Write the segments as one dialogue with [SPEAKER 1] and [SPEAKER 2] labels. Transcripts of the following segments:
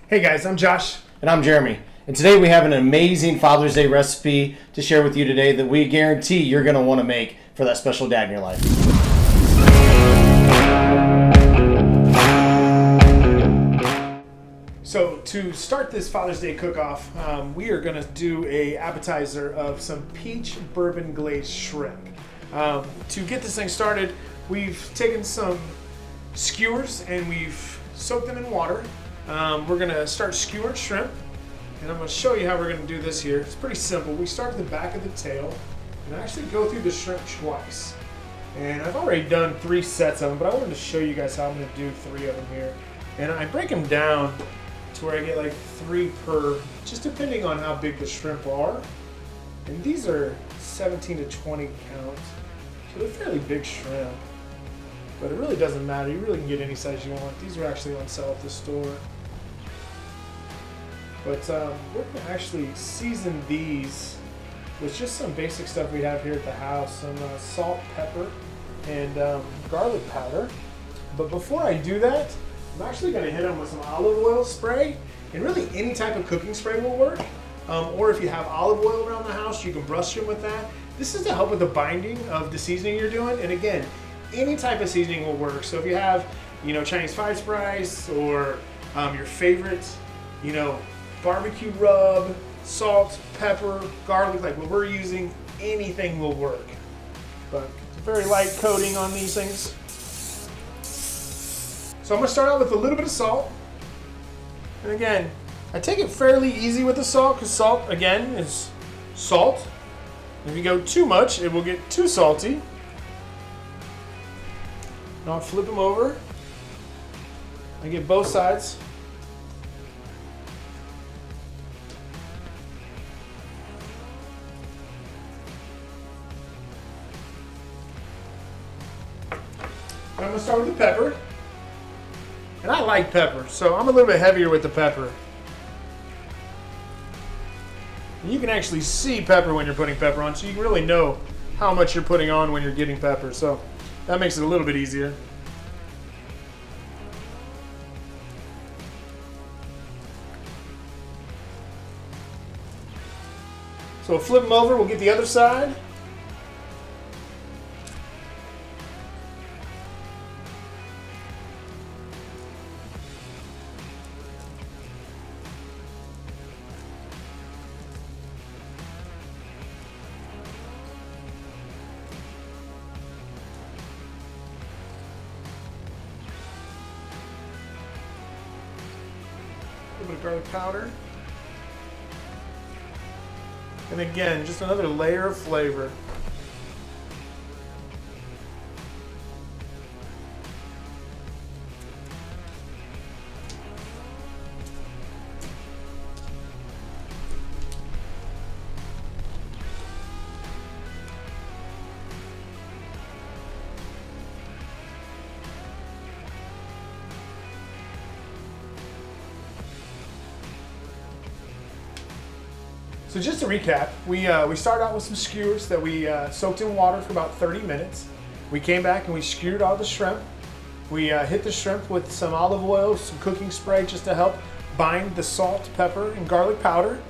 [SPEAKER 1] Hey guys, I'm Josh.
[SPEAKER 2] And I'm Jeremy. And today we have an amazing Father's Day recipe to share with you today that we guarantee you're going to want to make for that special dad in your life.
[SPEAKER 1] So to start this Father's Day cook-off, we are going to do a appetizer of some peach bourbon glazed shrimp. To get this thing started, we've taken some skewers and we've soaked them in water. We're going to start skewered shrimp, and I'm going to show you how we're going to do this here. It's pretty simple. We start at the back of the tail and I actually go through the shrimp twice. And I've already done 3 sets of them, but I wanted to show you guys how I'm going to do 3 of them here. And I break them down to where I get like 3 per, just depending on how big the shrimp are. And these are 17 to 20 count, so they're fairly big shrimp. But it really doesn't matter. You really can get any size you want. These are actually on sale at the store. But we're going to actually season these with just some basic stuff we have here at the house. Some salt, pepper, and garlic powder. But before I do that, I'm actually going to hit them with some olive oil spray. And really any type of cooking spray will work. Or if you have olive oil around the house, you can brush them with that. This is to help with the binding of the seasoning you're doing. And again, any type of seasoning will work. So if you have, Chinese five spice or your favorite, barbecue rub, salt, pepper, garlic, like what we're using, anything will work. But it's a very light coating on these things. So I'm gonna start out with a little bit of salt. And again, I take it fairly easy with the salt because salt, again, is salt. If you go too much, it will get too salty. Now I'll flip them over. I get both sides. I'm going to start with the pepper. And I like pepper, so I'm a little bit heavier with the pepper. And you can actually see pepper when you're putting pepper on, so you can really know how much you're putting on when you're getting pepper. So that makes it a little bit easier. So we'll flip them over, we'll get the other side. A little bit of garlic powder. And again, just another layer of flavor. So just to recap, we started out with some skewers that we soaked in water for about 30 minutes. We came back and we skewered all the shrimp. We hit the shrimp with some olive oil, some cooking spray just to help bind the salt, pepper, and garlic powder.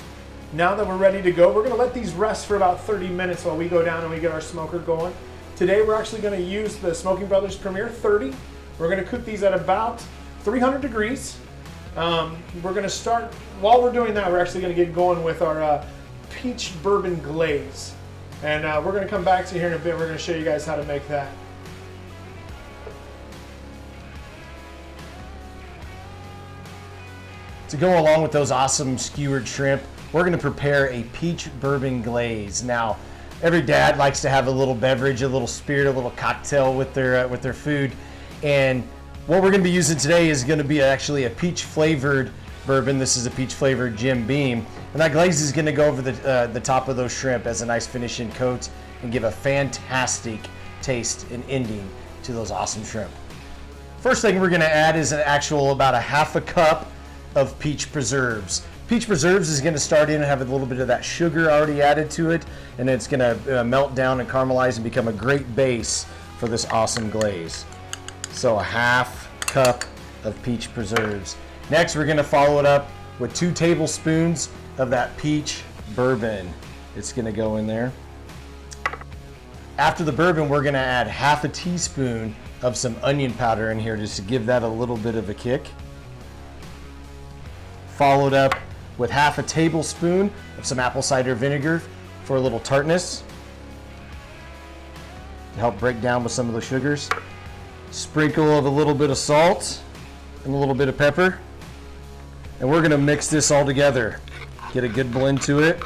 [SPEAKER 1] Now that we're ready to go, we're going to let these rest for about 30 minutes while we go down and we get our smoker going. Today we're actually going to use the Smoking Brothers Premier 30. We're going to cook these at about 300 degrees. We're going to start, while we're doing that, we're actually going to get going with our peach bourbon glaze. And we're going to come back to here in a bit. We're going to show you guys how to make that.
[SPEAKER 2] To go along with those awesome skewered shrimp, we're going to prepare a peach bourbon glaze. Now, every dad likes to have a little beverage, a little spirit, a little cocktail with their food. And what we're going to be using today is going to be actually a peach flavored bourbon. This is a peach flavored Jim Beam. And that glaze is going to go over the top of those shrimp as a nice finishing coat and give a fantastic taste and ending to those awesome shrimp. First thing we're going to add is about a half a cup of peach preserves. Peach preserves is going to start in and have a little bit of that sugar already added to it, and it's going to melt down and caramelize and become a great base for this awesome glaze. So a half cup of peach preserves. Next, we're gonna follow it up with 2 tablespoons of that peach bourbon. It's gonna go in there. After the bourbon, we're gonna add half a teaspoon of some onion powder in here just to give that a little bit of a kick. Followed up with half a tablespoon of some apple cider vinegar for a little tartness to help break down with some of the sugars. Sprinkle of a little bit of salt and a little bit of pepper. And we're gonna mix this all together. Get a good blend to it.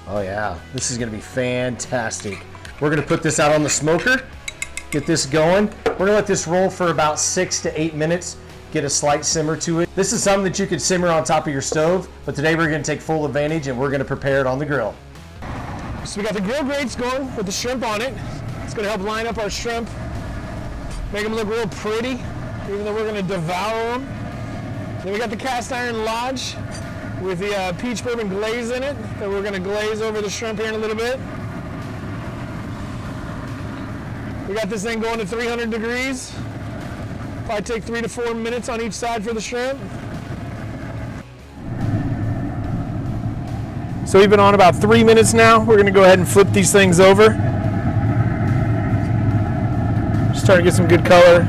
[SPEAKER 2] Oh yeah, this is gonna be fantastic. We're gonna put this out on the smoker, get this going. We're gonna let this roll for about 6 to 8 minutes, get a slight simmer to it. This is something that you could simmer on top of your stove, but today we're gonna take full advantage and we're gonna prepare it on the grill.
[SPEAKER 1] So we got the grill grates going with the shrimp on it. It's gonna help line up our shrimp, make them look real pretty, even though we're gonna devour them. Then we got the cast iron lodge with the peach bourbon glaze in it that we're gonna glaze over the shrimp here in a little bit. We got this thing going to 300 degrees. Probably take 3 to 4 minutes on each side for the shrimp. So we've been on about 3 minutes now. We're gonna go ahead and flip these things over. Starting to get some good color.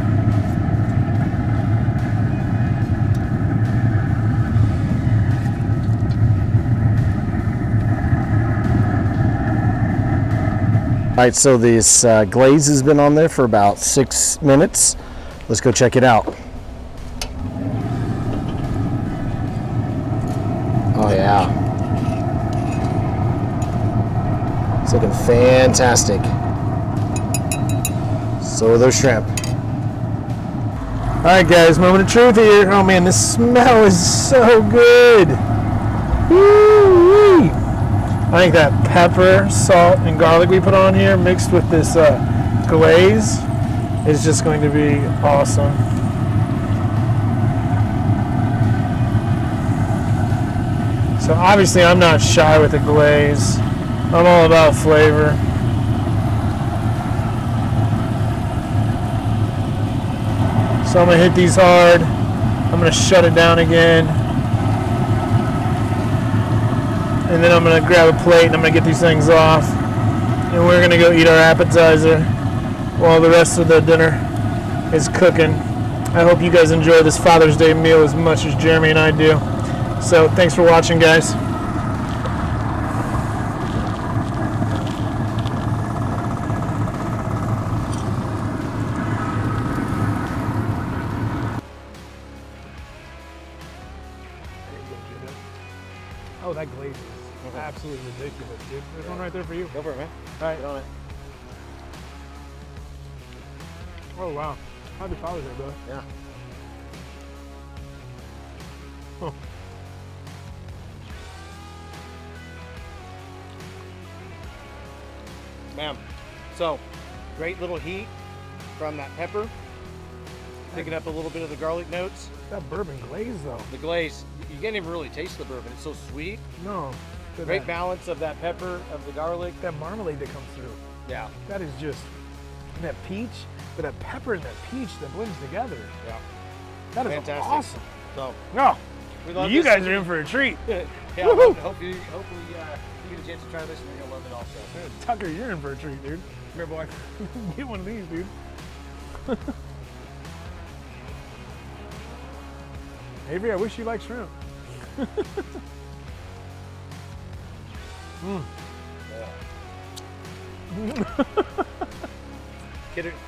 [SPEAKER 2] All right, so this glaze has been on there for about 6 minutes. Let's go check it out. Oh yeah. It's looking fantastic. So are those shrimp.
[SPEAKER 1] All right, guys, moment of truth here. Oh man, this smell is so good. Woo-wee. I think that pepper, salt, and garlic we put on here mixed with this glaze is just going to be awesome. So obviously I'm not shy with the glaze. I'm all about flavor. So I'm gonna hit these hard. I'm gonna shut it down again. And then I'm gonna grab a plate and I'm gonna get these things off. And we're gonna go eat our appetizer while the rest of the dinner is cooking. I hope you guys enjoy this Father's Day meal as much as Jeremy and I do. So thanks for watching, guys. Oh, that glaze is absolutely ridiculous, dude. There's one right there for you.
[SPEAKER 2] Go for it, man.
[SPEAKER 1] All right.
[SPEAKER 2] Get on it.
[SPEAKER 1] Oh, wow. Happy Father's Day, bro.
[SPEAKER 2] Yeah.
[SPEAKER 1] Oh.
[SPEAKER 3] Bam. So, great little heat from that pepper. Picking up a little bit of the garlic notes.
[SPEAKER 1] That bourbon glaze, though.
[SPEAKER 3] The glaze, you can't even really taste the bourbon. It's so sweet.
[SPEAKER 1] No.
[SPEAKER 3] Great balance of that pepper, of the garlic.
[SPEAKER 1] That marmalade that comes through.
[SPEAKER 3] Yeah.
[SPEAKER 1] That is just, and that peach, but that pepper and that peach that blends together.
[SPEAKER 3] Yeah.
[SPEAKER 1] That is
[SPEAKER 3] Fantastic.
[SPEAKER 1] awesome.
[SPEAKER 3] So,
[SPEAKER 1] No.
[SPEAKER 3] we love
[SPEAKER 1] You
[SPEAKER 3] this.
[SPEAKER 1] guys are in for a treat.
[SPEAKER 3] Yeah.
[SPEAKER 1] Woohoo.
[SPEAKER 3] Hopefully you get a chance to try this and you're going to love it also.
[SPEAKER 1] Tucker, you're in for a treat, dude.
[SPEAKER 3] Come here, boy.
[SPEAKER 1] Get one of these, dude. Avery, I wish you liked shrimp.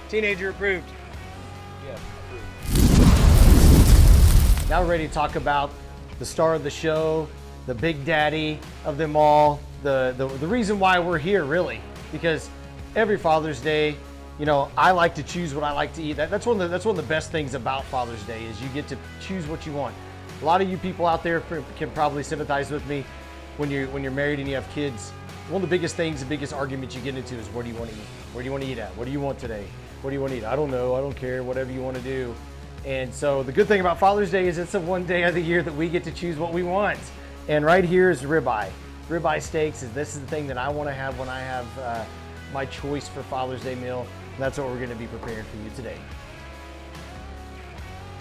[SPEAKER 3] Teenager approved. Yeah,
[SPEAKER 2] Now we're ready to talk about the star of the show, the big daddy of them all, the reason why we're here, really, because every Father's Day, you know, I like to choose what I like to eat. That's one of the best things about Father's Day is you get to choose what you want. A lot of you people out there can probably sympathize with me when you're married and you have kids. One of the biggest things, the biggest arguments you get into is where do you want to eat? Where do you want to eat at? What do you want today? What do you want to eat? I don't know. I don't care. Whatever you want to do. And so the good thing about Father's Day is it's the one day of the year that we get to choose what we want. And right here is ribeye. Ribeye steaks. This is the thing that I want to have when I have my choice for Father's Day meal. And that's what we're gonna be preparing for you today.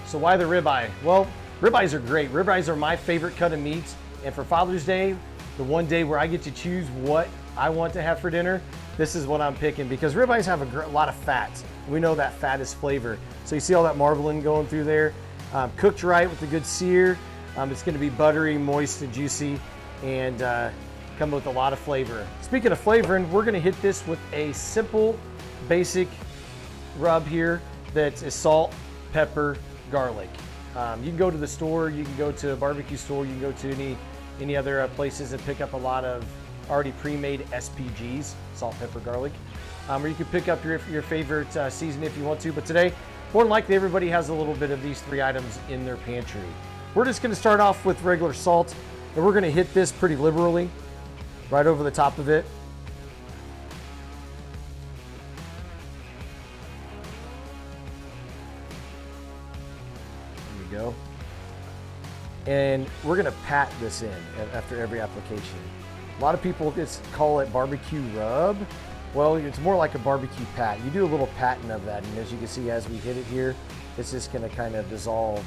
[SPEAKER 2] So why the ribeye? Well, ribeyes are great. Ribeyes are my favorite cut of meats. And for Father's Day, the one day where I get to choose what I want to have for dinner, this is what I'm picking, because ribeyes have a lot of fat. We know that fat is flavor. So you see all that marbling going through there. Cooked right with a good sear. It's gonna be buttery, moist, and juicy, and come with a lot of flavor. Speaking of flavoring, we're gonna hit this with a simple, basic rub here that is salt, pepper, garlic. You can go to the store, you can go to a barbecue store, you can go to any other places and pick up a lot of already pre-made SPGs, salt, pepper, garlic. Or you can pick up your favorite seasoning if you want to, but today, more than likely everybody has a little bit of these 3 items in their pantry. We're just gonna start off with regular salt, and we're gonna hit this pretty liberally, right over the top of it. Go. And we're gonna pat this in after every application. A lot of people just call it barbecue rub. Well, it's more like a barbecue pat. You do a little patting of that, and as you can see, as we hit it here, it's just gonna kind of dissolve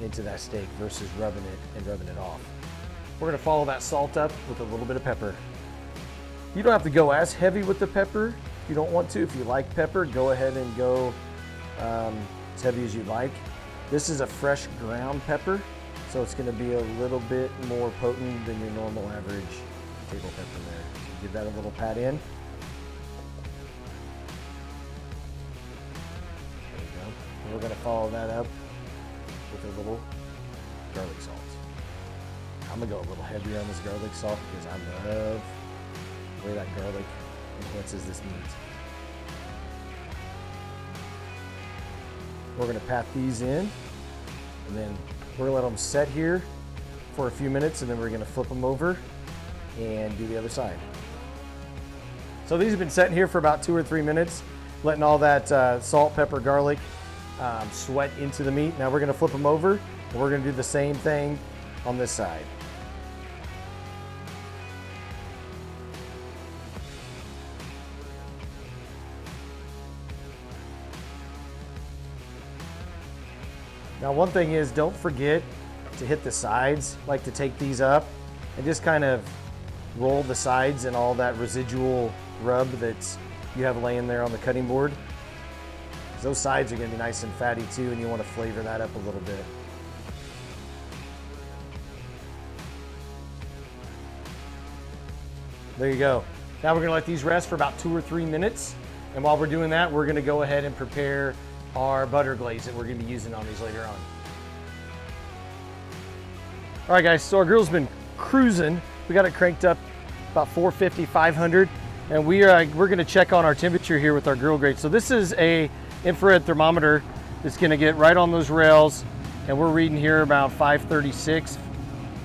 [SPEAKER 2] into that steak versus rubbing it off. We're gonna follow that salt up with a little bit of pepper. You don't have to go as heavy with the pepper if you don't want to. If you like pepper, go ahead and go as heavy as you like. This is a fresh ground pepper, so it's gonna be a little bit more potent than your normal average table pepper there. So give that a little pat in. There you go. And we're gonna follow that up with a little garlic salt. I'm gonna go a little heavier on this garlic salt because I love the way that garlic enhances this meat. We're gonna pat these in, and then we're gonna let them set here for a few minutes, and then we're gonna flip them over and do the other side. So these have been setting here for about 2 or 3 minutes, letting all that salt, pepper, garlic sweat into the meat. Now we're gonna flip them over, and we're gonna do the same thing on this side. Now one thing is, don't forget to hit the sides, like to take these up and just kind of roll the sides and all that residual rub that you have laying there on the cutting board. Those sides are gonna be nice and fatty too, and you wanna flavor that up a little bit. There you go. Now we're gonna let these rest for about 2 or 3 minutes. And while we're doing that, we're gonna go ahead and prepare our butter glaze that we're gonna be using on these later on. All right guys, so our grill's been cruising. We got it cranked up about 450, 500, and we're gonna check on our temperature here with our grill grate. So this is a infrared thermometer that's gonna get right on those rails, and we're reading here about 536,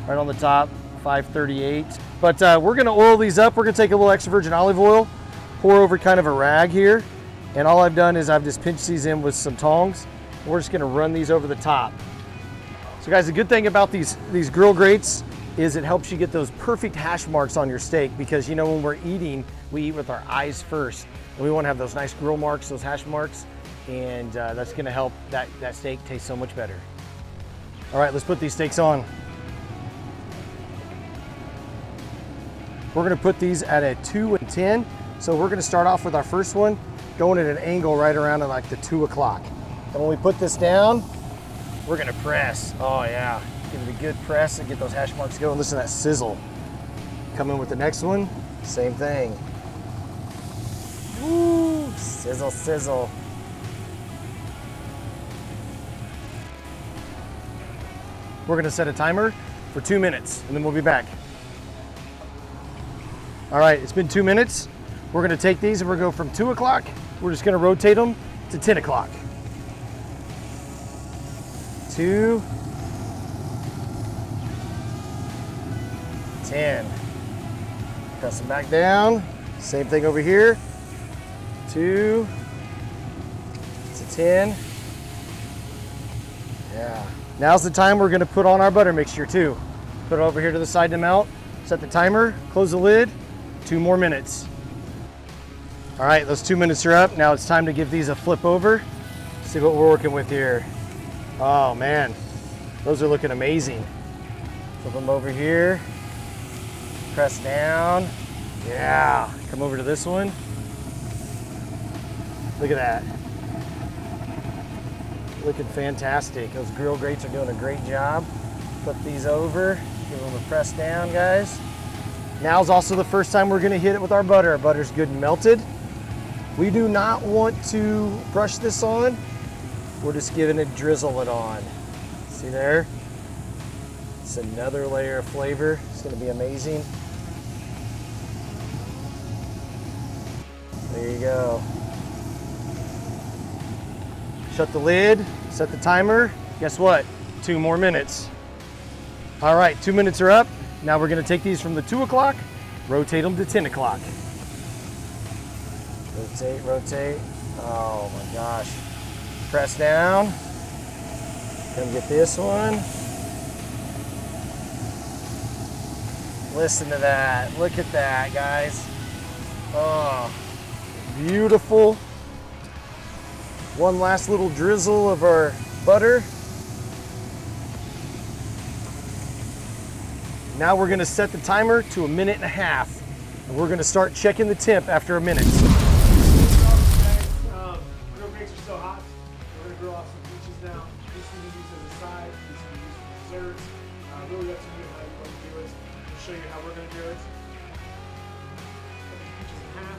[SPEAKER 2] right on the top, 538. But we're gonna oil these up. We're gonna take a little extra virgin olive oil, pour over kind of a rag here, and all I've done is I've just pinched these in with some tongs. We're just gonna run these over the top. So guys, the good thing about these grill grates is it helps you get those perfect hash marks on your steak, because you know when we're eating, we eat with our eyes first, and we wanna have those nice grill marks, those hash marks, and that's gonna help that steak taste so much better. All right, let's put these steaks on. We're gonna put these at a 2 and 10. So we're gonna start off with our first one, going at an angle right around at like the 2 o'clock. And when we put this down, we're gonna press. Oh yeah, give it a good press and get those hash marks going. Listen to that sizzle. Come in with the next one, same thing. Woo, sizzle, sizzle. We're gonna set a timer for 2 minutes, and then we'll be back. All right, it's been 2 minutes. We're gonna take these and we're gonna go from 2 o'clock, we're just gonna rotate them to 10 o'clock. 2, 10. Press them back down. Same thing over here. 2 to 10. Yeah. Now's the time we're gonna put on our butter mixture too. Put it over here to the side to melt. Set the timer, close the lid, 2 more minutes. All right, those 2 minutes are up. Now it's time to give these a flip over. See what we're working with here. Oh man, those are looking amazing. Flip them over here. Press down. Yeah, come over to this one. Look at that. Looking fantastic. Those grill grates are doing a great job. Flip these over, give them a press down, guys. Now's also the first time we're gonna hit it with our butter. Our butter's good and melted. We do not want to brush this on. We're just giving it, drizzle it on. See there? It's another layer of flavor. It's gonna be amazing. There you go. Shut the lid, set the timer. Guess what? 2 more minutes. All right, 2 minutes are up. Now we're gonna take these from the 2 o'clock, rotate them to 10 o'clock. Rotate, rotate. Oh my gosh. Press down. Come get this one. Listen to that. Look at that, guys. Oh, beautiful. One last little drizzle of our butter. Now we're gonna set the timer to 1.5 minutes. And we're gonna start checking the temp after a minute.
[SPEAKER 1] Grill grates are still hot. We're gonna grill off some peaches now. These can be used as a side. These can be used for desserts. Really up to you how you want to do it. We'll show you how we're gonna do it. Cut the peaches in half.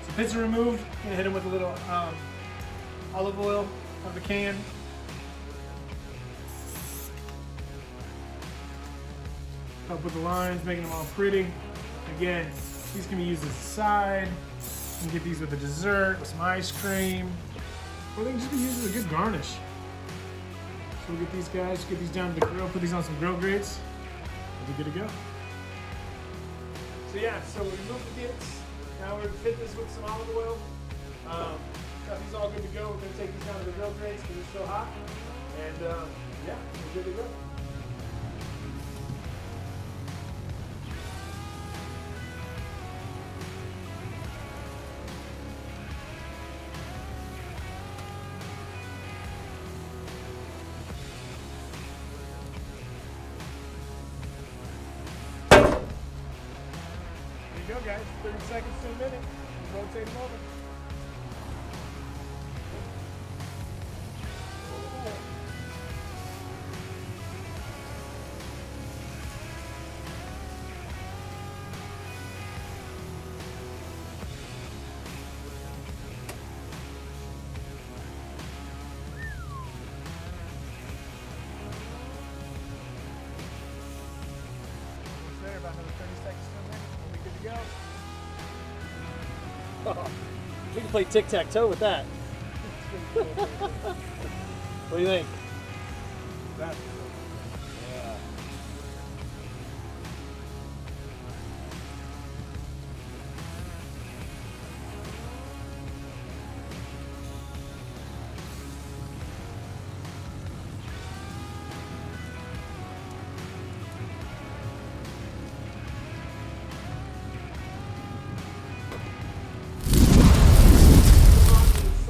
[SPEAKER 1] So pits are removed. Gonna hit them with a little olive oil out of the can. Help with the lines, making them all pretty. Again, these can be used as a side. You can get these with a dessert, with some ice cream, or they can just be used as a good garnish. So we'll get these guys, get these down to the grill, put these on some grill grates, we'll be good to go. So yeah, so we remove the pits. Now we're gonna fit this with some olive oil. Got these all good to go. We're gonna take these down to the grill grates because they're still hot. And yeah, we're good to go. There you go, guys. 30 seconds to a minute. Rotate them over. Almost there, about another 30 seconds to a minute. We'll be good to go.
[SPEAKER 3] We can play tic-tac-toe with that. What do you think?
[SPEAKER 1] That's
[SPEAKER 3] Yeah.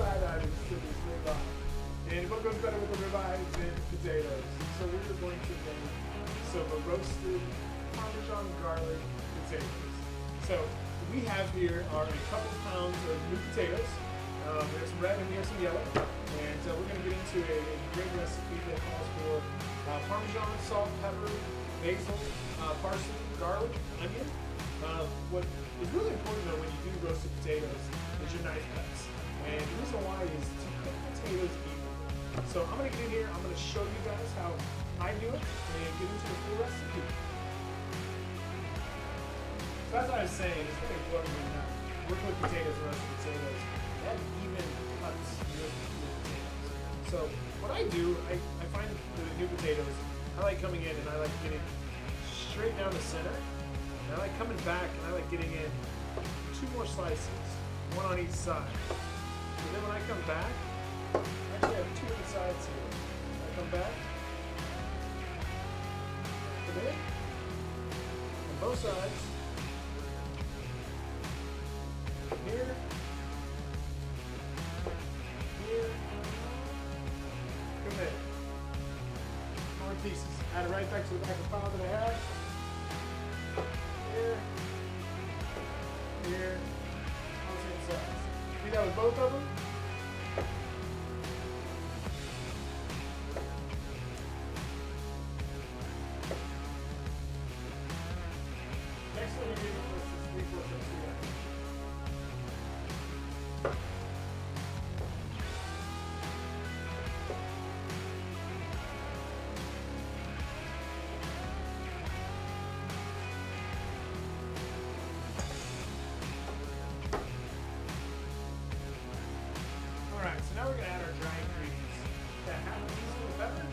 [SPEAKER 1] side items to this ribeye. And what goes better with the ribeye than potatoes? So we're going to make some roasted Parmesan garlic potatoes. So we have here are a couple pounds of new potatoes. There's some red and there's some yellow. And we're going to get into a great recipe that calls for Parmesan, salt, pepper, basil, parsley, garlic, onion. What is really important though when you do roasted potatoes is your knife cuts. And the reason why is to cook potatoes evenly. So I'm going to get in here, I'm going to show you guys how I do it and get into the full recipe. So as I was saying, it's very important when working with potatoes and roasted potatoes, they have even cuts with potatoes. So what I do, I find the new potatoes, I like coming in and I like getting straight down the center coming back and I like getting in 2 more slices, 1 on each side. And then when I come back, I actually have 2 different sides here. When I come back, come in, on both sides, here, here, come in. More pieces. Add it right back to the back of the pile that I have. Here, here, on the same sides. Do that with both of them. Next one you're doing is 3/4 cups together. Alright, so now we're going to add our dry ingredients. Got half a teaspoon of pepper.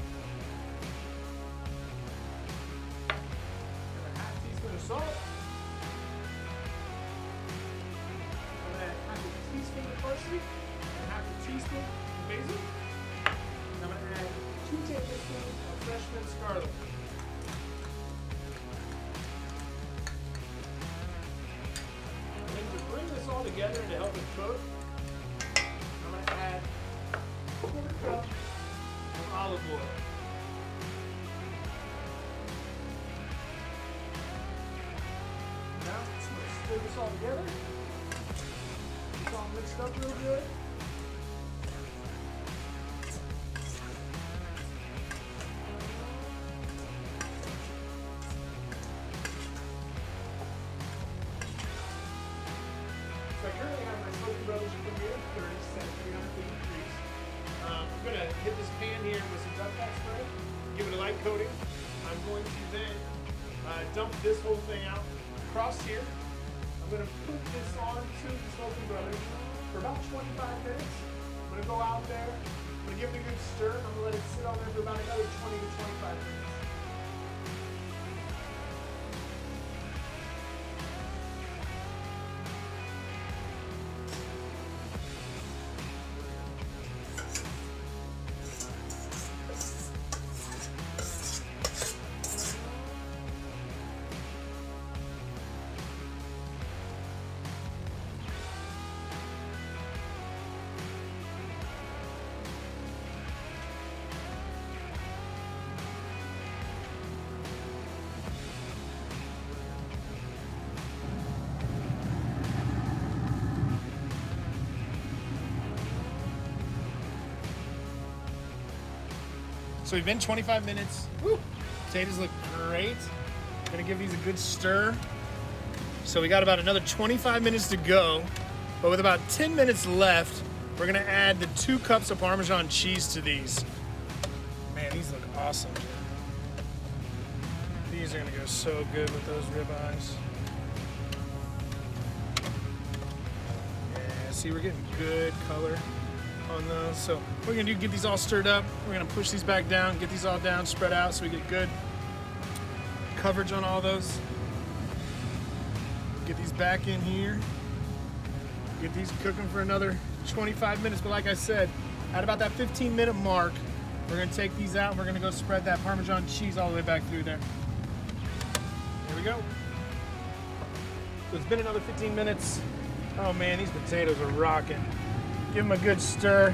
[SPEAKER 1] Got a half teaspoon of salt. I'm going to add half a teaspoon of parsley and half a teaspoon of basil. And I'm going to add 2 tablespoons of fresh minced garlic. And then to bring this all together and to help it cook, I'm going to add a 1/4 cup of olive oil. Now, just going to stir this all together. It's all mixed up real good. So I currently have my smoking brothers Premier 30 set at 350 degrees. I'm going to hit this pan here with some duck fat spray, give it a light coating. I'm going to then dump this whole thing out across here. I'm going to put this onto the smoking brothers for about 25 minutes. I'm going to go out there, I'm going to give it a good stir. I'm going to let it sit on there for about another 20 to 25 minutes. So we've been 25 minutes. Woo. Potatoes look great. Gonna give these a good stir. So we got about another 25 minutes to go, but with about 10 minutes left, we're gonna add the 2 cups of Parmesan cheese to these. Man, these look awesome. These are gonna go so good with those ribeyes. Yeah, see, we're getting good color on those. So what we're gonna do, get these all stirred up. We're gonna push these back down, get these all down, spread out so we get good coverage on all those. Get these back in here. Get these cooking for another 25 minutes. But like I said, at about that 15-minute mark, we're gonna take these out and we're gonna go spread that Parmesan cheese all the way back through there. There we go. So it's been another 15 minutes. Oh man, these potatoes are rocking. Give them a good stir.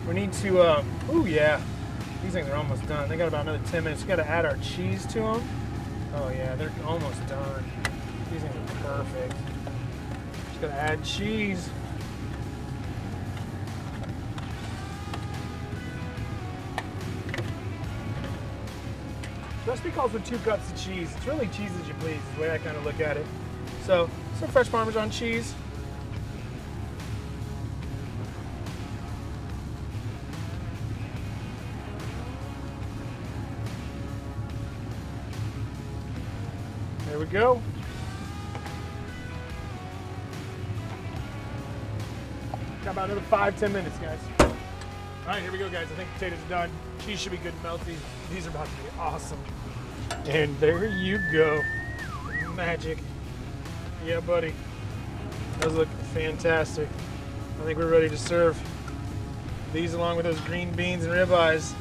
[SPEAKER 1] We need to, oh yeah, these things are almost done. They got about another 10 minutes. We got to add our cheese to them. Oh yeah, they're almost done. These things are perfect. Just got to add cheese. The recipe calls for 2 cups of cheese. It's really cheese as you please, is the way I kind of look at it. So, some fresh Parmesan cheese. There we go. Got about another 5-10 minutes, guys. All right, here we go, guys. I think potatoes are done. Cheese should be good and melty. These are about to be awesome. And there you go. Magic. Yeah, buddy. Those look fantastic. I think we're ready to serve these along with those green beans and ribeyes.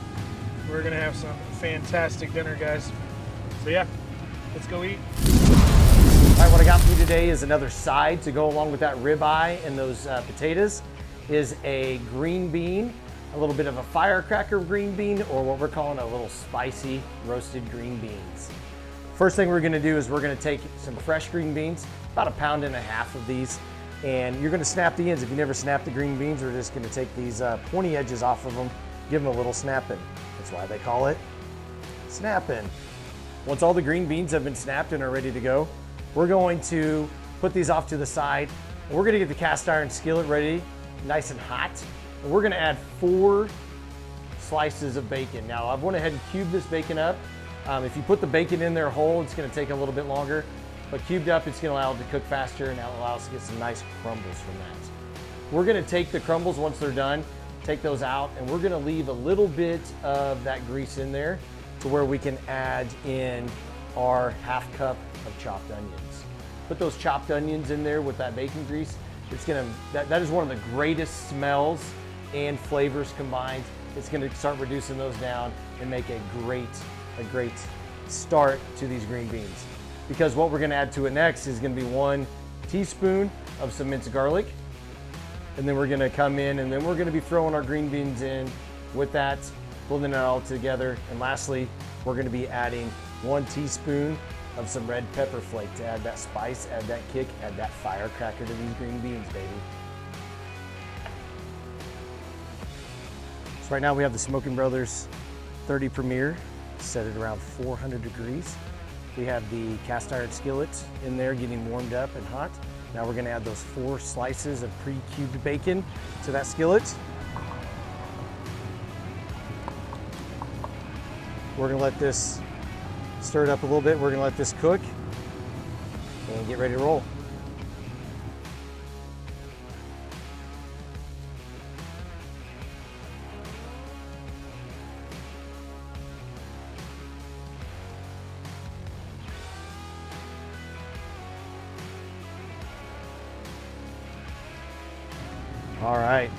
[SPEAKER 1] We're gonna have some fantastic dinner, guys. So yeah, let's go eat.
[SPEAKER 2] All right, what I got for you today is another side to go along with that ribeye and those potatoes. Is a green bean, a little bit of a firecracker green bean, or what we're calling a little spicy roasted green beans. First thing we're gonna do is we're gonna take some fresh green beans, about 1.5 pounds of these, and you're gonna snap the ends. If you never snapped the green beans, we're just gonna take these pointy edges off of them, give them a little snapping. That's why they call it snapping. Once all the green beans have been snapped and are ready to go, we're going to put these off to the side. And we're gonna get the cast iron skillet ready, nice and hot. And we're gonna add 4 slices of bacon. Now I've went ahead and cubed this bacon up. If you put the bacon in there whole, it's gonna take a little bit longer, but cubed up, it's gonna allow it to cook faster and allow us to get some nice crumbles from that. We're gonna take the crumbles once they're done, take those out, and we're gonna leave a little bit of that grease in there to where we can add in our 1/2 cup of chopped onions. Put those chopped onions in there with that bacon grease. It's gonna, that is one of the greatest smells and flavors combined. It's gonna start reducing those down and make a great start to these green beans. Because what we're gonna add to it next is gonna be 1 teaspoon of some minced garlic. And then we're gonna come in and then we're gonna be throwing our green beans in with that, blending it all together. And lastly, we're gonna be adding 1 teaspoon of some red pepper flake to add that spice, add that kick, add that firecracker to these green beans, baby. So right now we have the Smoking Brothers 30 Premier set at around 400 degrees. We have the cast iron skillet in there getting warmed up and hot. Now we're gonna add those 4 slices of pre-cubed bacon to that skillet. We're gonna let this stir it up a little bit. We're gonna let this cook and get ready to roll. All right,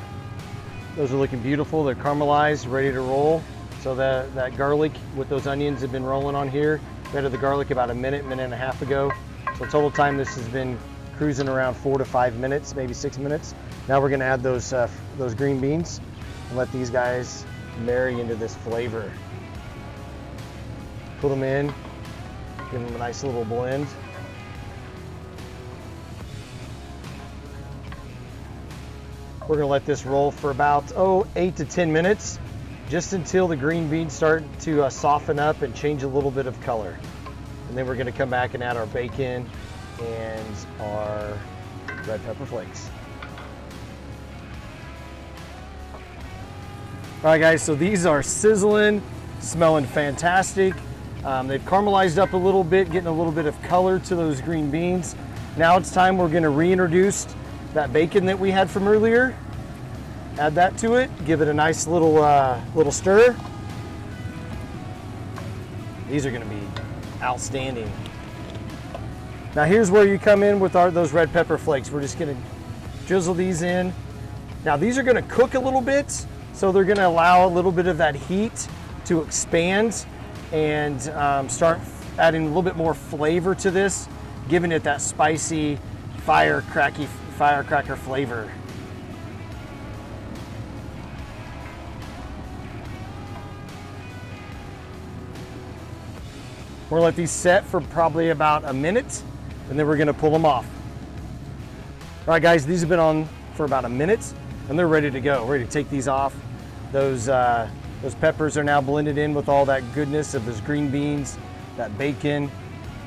[SPEAKER 2] those are looking beautiful. They're caramelized, ready to roll. So that garlic with those onions have been rolling on here. We added the garlic about a minute and a half ago. So total time this has been cruising around 4 to 5 minutes, maybe 6 minutes. Now we're gonna add those green beans and let these guys marry into this flavor. Put them in, give them a nice little blend. We're gonna let this roll for about 8 to 10 minutes, just until the green beans start to soften up and change a little bit of color. And then we're gonna come back and add our bacon and our red pepper flakes. All right guys, so these are sizzling, smelling fantastic. They've caramelized up a little bit, getting a little bit of color to those green beans. Now it's time we're gonna reintroduce that bacon that we had from earlier. Add that to it, give it a nice little stir. These are gonna be outstanding. Now here's where you come in with those red pepper flakes. We're just gonna drizzle these in. Now these are gonna cook a little bit, so they're gonna allow a little bit of that heat to expand and start adding a little bit more flavor to this, giving it that spicy, firecracker flavor. We're gonna let these set for probably about a minute, and then we're gonna pull them off. All right, guys, these have been on for about a minute, and they're ready to go. We're ready to take these off. Those peppers are now blended in with all that goodness of those green beans, that bacon,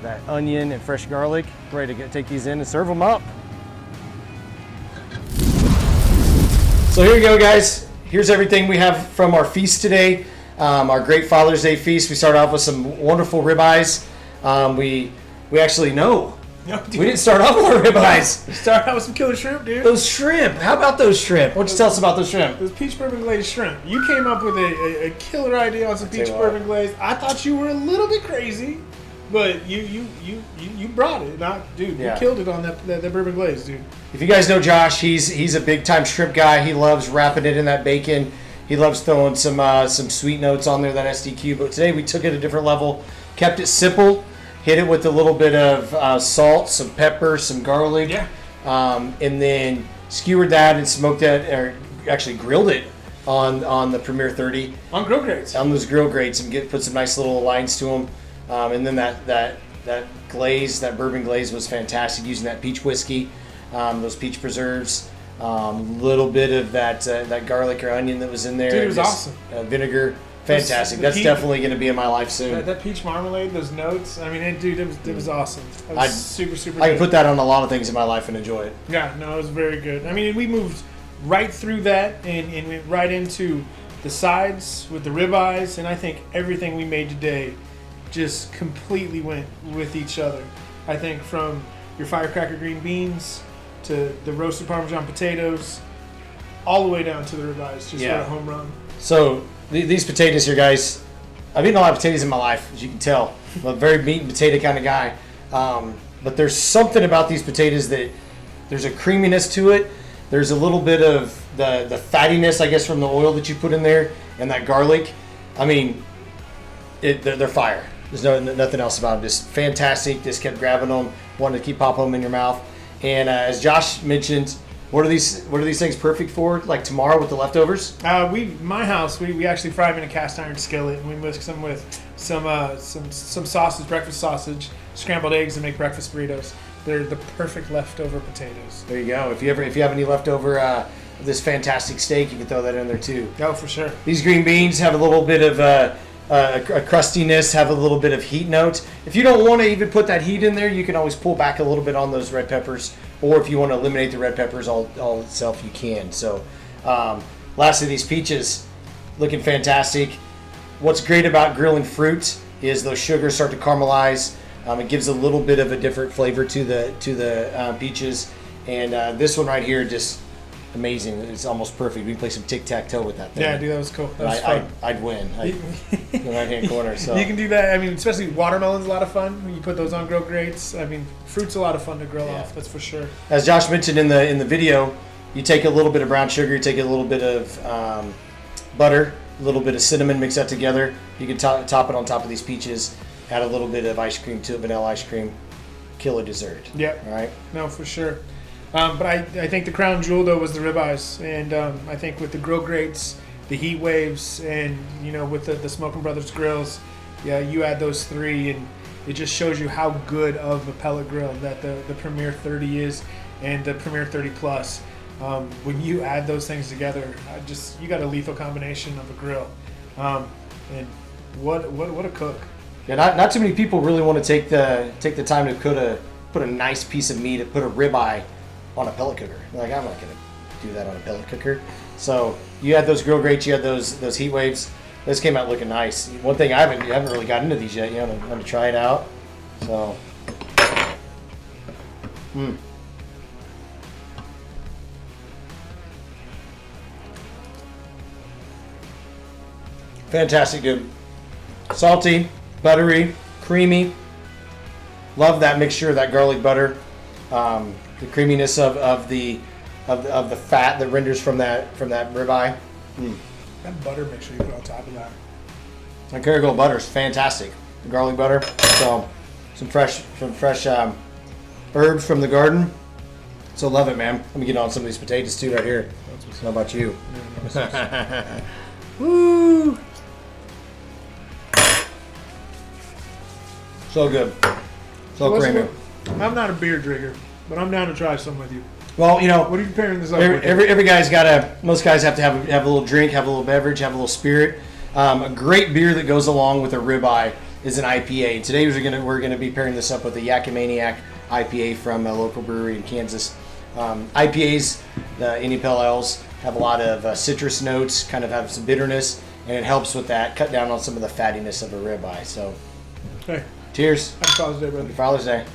[SPEAKER 2] that onion, and fresh garlic. We're ready to take these in and serve them up. So here you go, guys. Here's everything we have from our feast today. Our great Father's Day feast. We started off with some wonderful ribeyes. We actually know.
[SPEAKER 1] No, dude.
[SPEAKER 2] We didn't start off with our ribeyes.
[SPEAKER 1] We started out with some killer shrimp, dude.
[SPEAKER 2] Those shrimp. How about those shrimp? Why don't you tell us about those shrimp?
[SPEAKER 1] Those peach bourbon glazed shrimp. You came up with a killer idea on some peach bourbon glaze. I thought you were a little bit crazy, But you brought it, dude.
[SPEAKER 2] Yeah.
[SPEAKER 1] You killed it on that bourbon glaze, dude.
[SPEAKER 2] If you guys know Josh, he's a big time shrimp guy. He loves wrapping it in that bacon. He loves throwing some sweet notes on there, that SDQ. But today we took it a different level, kept it simple, hit it with a little bit of salt, some pepper, some garlic, and then skewered that and smoked that, or actually grilled it on the Premier 30
[SPEAKER 1] on grill grates.
[SPEAKER 2] On those grill grates, and put some nice little lines to them. And then that glaze, that bourbon glaze, was fantastic, using that peach whiskey, those peach preserves, little bit of that garlic or onion that was in there.
[SPEAKER 1] Dude, it was awesome.
[SPEAKER 2] Vinegar, fantastic. That's definitely going to be in my life soon.
[SPEAKER 1] That peach marmalade, those notes. I mean, it was awesome. It was super
[SPEAKER 2] I
[SPEAKER 1] good.
[SPEAKER 2] can put that on a lot of things in my life and enjoy it.
[SPEAKER 1] Yeah, no, it was very good. I mean, we moved right through that and went right into the sides with the ribeyes, and I think everything we made today just completely went with each other. I think from your firecracker green beans to the roasted Parmesan potatoes, all the way down to the ribeyes, just what a home run.
[SPEAKER 2] So these potatoes here, guys, I've eaten a lot of potatoes in my life, as you can tell. I'm a very meat and potato kind of guy. But there's something about these potatoes that there's a creaminess to it. There's a little bit of the fattiness, I guess, from the oil that you put in there, and that garlic. I mean, they're fire. There's nothing else about them. Just fantastic. Just kept grabbing them, wanted to keep popping them in your mouth. And as Josh mentioned, what are these things perfect for? Like tomorrow with the leftovers?
[SPEAKER 1] My house, we actually fry them in a cast iron skillet, and we mix them with some sausage, breakfast sausage, scrambled eggs, and make breakfast burritos. They're the perfect leftover potatoes. There
[SPEAKER 2] you go. If you have any leftover this fantastic steak, you can throw that in there too.
[SPEAKER 1] Oh, for sure.
[SPEAKER 2] These green beans have a little bit of a crustiness, have a little bit of heat note. If you don't want to even put that heat in there, you can always pull back a little bit on those red peppers, or if you want to eliminate the red peppers all itself, you can. So lastly, these peaches looking fantastic. What's great about grilling fruit is those sugars start to caramelize. It gives a little bit of a different flavor to the peaches, and this one right here, just amazing. It's almost perfect. We can play some tic-tac-toe with that thing.
[SPEAKER 1] Yeah, dude, that was cool. That was fun.
[SPEAKER 2] I'd win. In the right-hand corner. So
[SPEAKER 1] you can do that. I mean, especially watermelon's a lot of fun when you put those on grill grates. I mean, fruit's a lot of fun to grill off. That's for sure.
[SPEAKER 2] As Josh mentioned in the video, you take a little bit of brown sugar, you take a little bit of butter, a little bit of cinnamon, mix that together. You can top it on top of these peaches. Add a little bit of ice cream to it, vanilla ice cream. Killer dessert.
[SPEAKER 1] Yep.
[SPEAKER 2] All right.
[SPEAKER 1] No, for sure. But I think the crown jewel though was the ribeyes, and I think with the grill grates, the heat waves, and with the Smoking Brothers grills, you add those three, and it just shows you how good of a pellet grill that the Premier 30 is, and the Premier 30 Plus. When you add those things together, you got a lethal combination of a grill, and what a cook.
[SPEAKER 2] Yeah, not too many people really want to take the time to put a nice piece of meat, put a ribeye on a pellet cooker. Like, I'm not gonna do that on a pellet cooker. So you had those grill grates, you had those heat waves. This came out looking nice. One thing I haven't really gotten into these yet. I'm gonna try it out. So, fantastic, dude. Salty, buttery, creamy. Love that mixture of that garlic butter. The creaminess of the fat that renders from that ribeye.
[SPEAKER 1] That butter mixture you put on top of that.
[SPEAKER 2] And Kerrygold butter is fantastic. The garlic butter. So some fresh herbs from the garden. So love it, man. Let me get on some of these potatoes too right here. How about you? Woo! So good. So creamy.
[SPEAKER 1] I'm not a beer drinker, but I'm down to try some with you.
[SPEAKER 2] Well,
[SPEAKER 1] what are you pairing this up with?
[SPEAKER 2] Every guy's most guys have to have a little drink, have a little beverage, have a little spirit. A great beer that goes along with a ribeye is an IPA. Today we're gonna be pairing this up with a Yakimaniac IPA from a local brewery in Kansas. IPAs, the Indy Pale Ales, have a lot of citrus notes, kind of have some bitterness, and it helps with that, cut down on some of the fattiness of a ribeye. So,
[SPEAKER 1] hey,
[SPEAKER 2] cheers.
[SPEAKER 1] Happy Father's Day, brother.
[SPEAKER 2] Happy Father's Day.